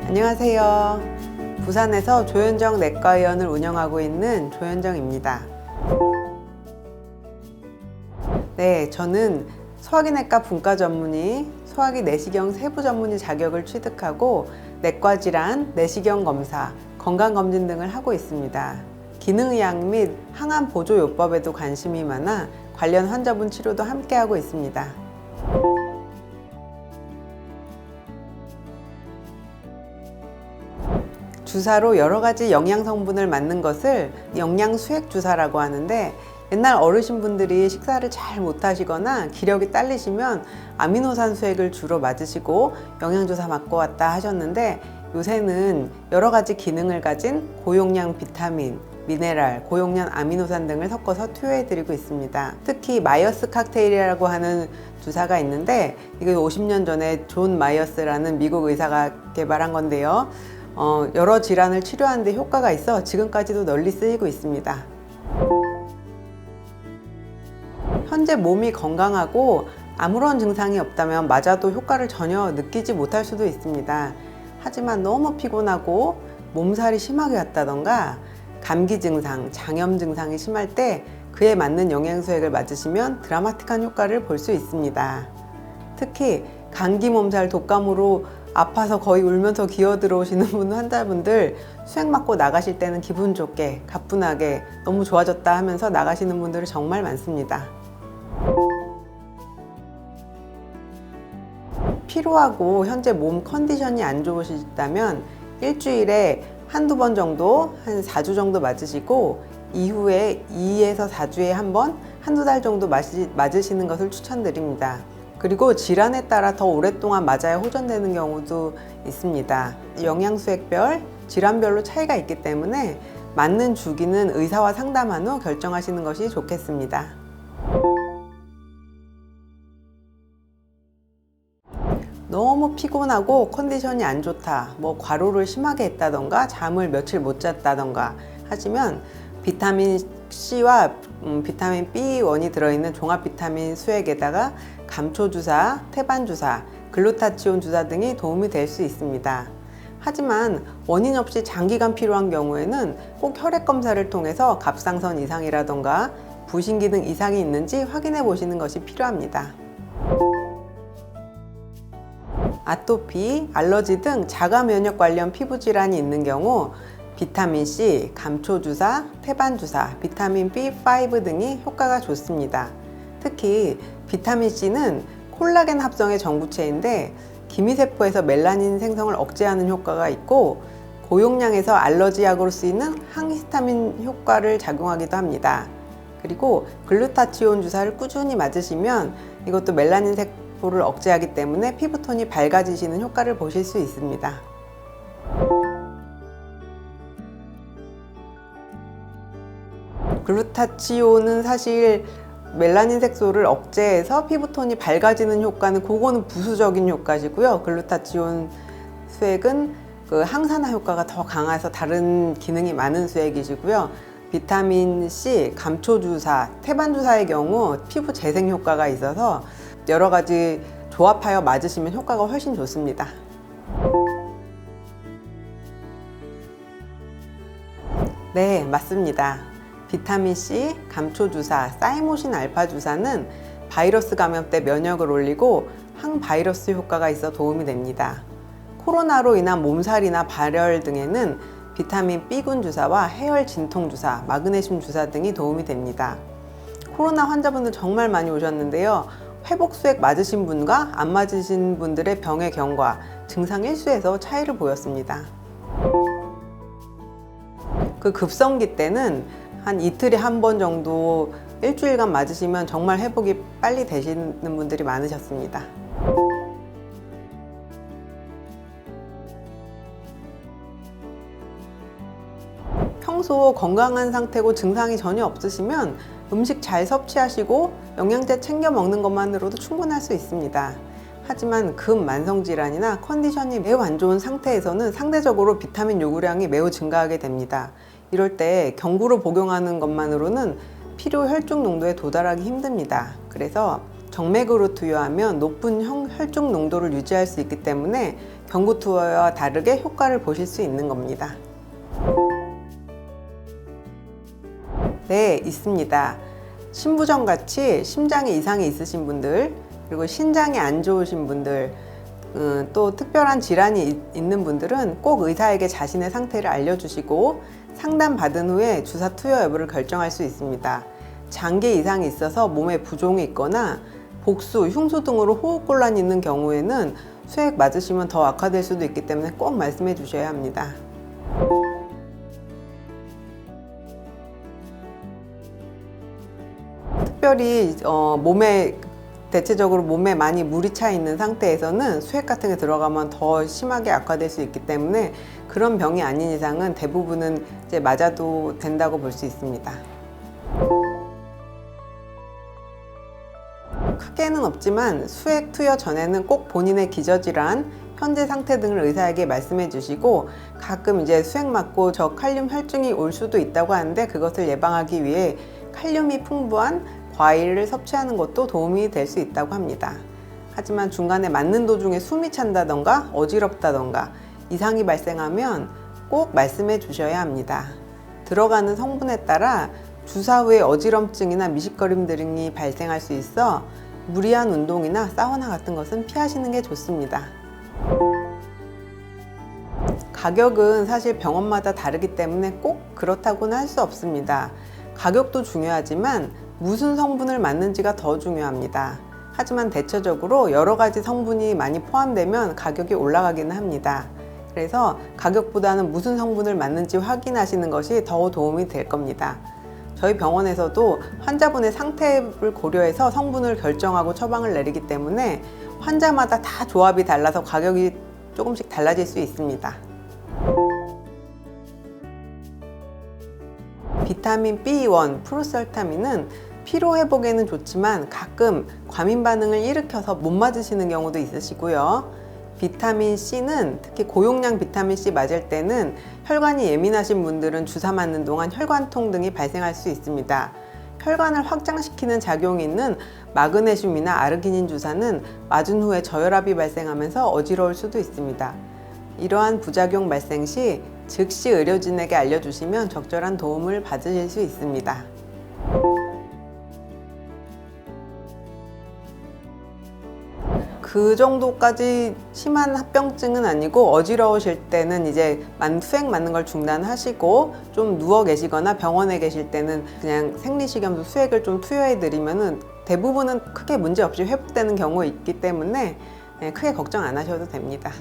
안녕하세요. 부산에서 조현정 내과의원을 운영하고 있는 조현정입니다. 네, 저는 소화기내과 분과 전문의, 소화기 내시경 세부 전문의 자격을 취득하고 내과 질환, 내시경 검사, 건강검진 등을 하고 있습니다. 기능의학 및 항암 보조요법에도 관심이 많아 관련 환자분 치료도 함께하고 있습니다. 주사로 여러 가지 영양 성분을 맞는 것을 영양수액 주사라고 하는데, 옛날 어르신분들이 식사를 잘 못하시거나 기력이 딸리시면 아미노산 수액을 주로 맞으시고 영양주사 맞고 왔다 하셨는데, 요새는 여러 가지 기능을 가진 고용량 비타민, 미네랄, 고용량 아미노산 등을 섞어서 투여해 드리고 있습니다. 특히 마이어스 칵테일이라고 하는 주사가 있는데, 이게 50년 전에 존 마이어스라는 미국 의사가 개발한 건데요. 여러 질환을 치료하는 데 효과가 있어 지금까지도 널리 쓰이고 있습니다. 현재 몸이 건강하고 아무런 증상이 없다면 맞아도 효과를 전혀 느끼지 못할 수도 있습니다. 하지만 너무 피곤하고 몸살이 심하게 왔다던가 감기 증상, 장염 증상이 심할 때 그에 맞는 영양수액을 맞으시면 드라마틱한 효과를 볼 수 있습니다. 특히 감기, 몸살, 독감으로 아파서 거의 울면서 기어 들어오시는 환자분들 수액 맞고 나가실 때는 기분 좋게, 가뿐하게 너무 좋아졌다 하면서 나가시는 분들이 정말 많습니다. 피로하고 현재 몸 컨디션이 안 좋으시다면 일주일에 한두 번 정도, 한 4주 정도 맞으시고 이후에 2에서 4주에 한 번, 한두 달 정도 맞으시는 것을 추천드립니다. 그리고 질환에 따라 더 오랫동안 맞아야 호전되는 경우도 있습니다. 영양수액별, 질환별로 차이가 있기 때문에 맞는 주기는 의사와 상담한 후 결정하시는 것이 좋겠습니다. 너무 피곤하고 컨디션이 안 좋다, 과로를 심하게 했다던가 잠을 며칠 못 잤다던가 하시면 비타민 C와 비타민 B1이 들어있는 종합 비타민 수액에다가 감초주사, 태반주사, 글루타치온 주사 등이 도움이 될 수 있습니다. 하지만 원인 없이 장기간 필요한 경우에는 꼭 혈액 검사를 통해서 갑상선 이상이라던가 부신 기능 이상이 있는지 확인해 보시는 것이 필요합니다. 아토피, 알러지 등 자가 면역 관련 피부 질환이 있는 경우 비타민C, 감초주사, 태반주사, 비타민 B5 등이 효과가 좋습니다. 특히 비타민C는 콜라겐 합성의 전구체인데 기미세포에서 멜라닌 생성을 억제하는 효과가 있고, 고용량에서 알러지약으로 쓰이는 항히스타민 효과를 작용하기도 합니다. 그리고 글루타치온 주사를 꾸준히 맞으시면 이것도 멜라닌 세포를 억제하기 때문에 피부톤이 밝아지시는 효과를 보실 수 있습니다. 글루타치온은 사실 멜라닌 색소를 억제해서 피부톤이 밝아지는 효과는 그거는 부수적인 효과시고요. 글루타치온 수액은 그 항산화 효과가 더 강해서 다른 기능이 많은 수액이시고요. 비타민 C, 감초주사, 태반주사의 경우 피부 재생 효과가 있어서 여러 가지 조합하여 맞으시면 효과가 훨씬 좋습니다. 네, 맞습니다. 비타민C, 감초주사, 사이모신 알파 주사는 바이러스 감염 때 면역을 올리고 항바이러스 효과가 있어 도움이 됩니다. 코로나로 인한 몸살이나 발열 등에는 비타민 B군 주사와 해열 진통 주사, 마그네슘 주사 등이 도움이 됩니다. 코로나 환자분들 정말 많이 오셨는데요. 회복수액 맞으신 분과 안 맞으신 분들의 병의 경과, 증상 일수에서 차이를 보였습니다. 그 급성기 때는 한 이틀에 한 번 정도 일주일간 맞으시면 정말 회복이 빨리 되시는 분들이 많으셨습니다. 평소 건강한 상태고 증상이 전혀 없으시면 음식 잘 섭취하시고 영양제 챙겨 먹는 것만으로도 충분할 수 있습니다. 하지만 급만성질환이나 컨디션이 매우 안 좋은 상태에서는 상대적으로 비타민 요구량이 매우 증가하게 됩니다. 이럴 때 경구로 복용하는 것만으로는 필요 혈중 농도에 도달하기 힘듭니다. 그래서 정맥으로 투여하면 높은 혈중 농도를 유지할 수 있기 때문에 경구 투여와 다르게 효과를 보실 수 있는 겁니다. 네, 있습니다. 신부전같이 심장에 이상이 있으신 분들, 그리고 신장이 안 좋으신 분들, 또 특별한 질환이 있는 분들은 꼭 의사에게 자신의 상태를 알려주시고 상담 받은 후에 주사 투여 여부를 결정할 수 있습니다. 장기 이상이 있어서 몸에 부종이 있거나 복수, 흉수 등으로 호흡곤란이 있는 경우에는 수액 맞으시면 더 악화될 수도 있기 때문에 꼭 말씀해 주셔야 합니다. 특별히 대체적으로 몸에 많이 물이 차 있는 상태에서는 수액 같은 게 들어가면 더 심하게 악화될 수 있기 때문에 그런 병이 아닌 이상은 대부분은 이제 맞아도 된다고 볼 수 있습니다. 크게는 없지만 수액 투여 전에는 꼭 본인의 기저질환, 현재 상태 등을 의사에게 말씀해 주시고 가끔 이제 수액 맞고 저 칼륨 혈증이 올 수도 있다고 하는데 그것을 예방하기 위해 칼륨이 풍부한 과일을 섭취하는 것도 도움이 될 수 있다고 합니다. 하지만 중간에 맞는 도중에 숨이 찬다던가 어지럽다던가 이상이 발생하면 꼭 말씀해 주셔야 합니다. 들어가는 성분에 따라 주사 후에 어지럼증이나 미식거림 등이 발생할 수 있어 무리한 운동이나 사우나 같은 것은 피하시는 게 좋습니다. 가격은 사실 병원마다 다르기 때문에 꼭 그렇다고는 할 수 없습니다. 가격도 중요하지만 무슨 성분을 맞는지가 더 중요합니다. 하지만 대체적으로 여러 가지 성분이 많이 포함되면 가격이 올라가기는 합니다. 그래서 가격보다는 무슨 성분을 맞는지 확인하시는 것이 더 도움이 될 겁니다. 저희 병원에서도 환자분의 상태를 고려해서 성분을 결정하고 처방을 내리기 때문에 환자마다 다 조합이 달라서 가격이 조금씩 달라질 수 있습니다. 비타민 B1, 프로설타민은 피로 회복에는 좋지만 가끔 과민 반응을 일으켜서 못 맞으시는 경우도 있으시고요. 비타민 C는 특히 고용량 비타민 C 맞을 때는 혈관이 예민하신 분들은 주사 맞는 동안 혈관통 등이 발생할 수 있습니다. 혈관을 확장시키는 작용이 있는 마그네슘이나 아르기닌 주사는 맞은 후에 저혈압이 발생하면서 어지러울 수도 있습니다. 이러한 부작용 발생 시 즉시 의료진에게 알려주시면 적절한 도움을 받으실 수 있습니다. 그 정도까지 심한 합병증은 아니고 어지러우실 때는 이제 수액 맞는 걸 중단하시고 좀 누워 계시거나 병원에 계실 때는 그냥 생리식염수 수액을 좀 투여해 드리면은 대부분은 크게 문제 없이 회복되는 경우가 있기 때문에 크게 걱정 안 하셔도 됩니다.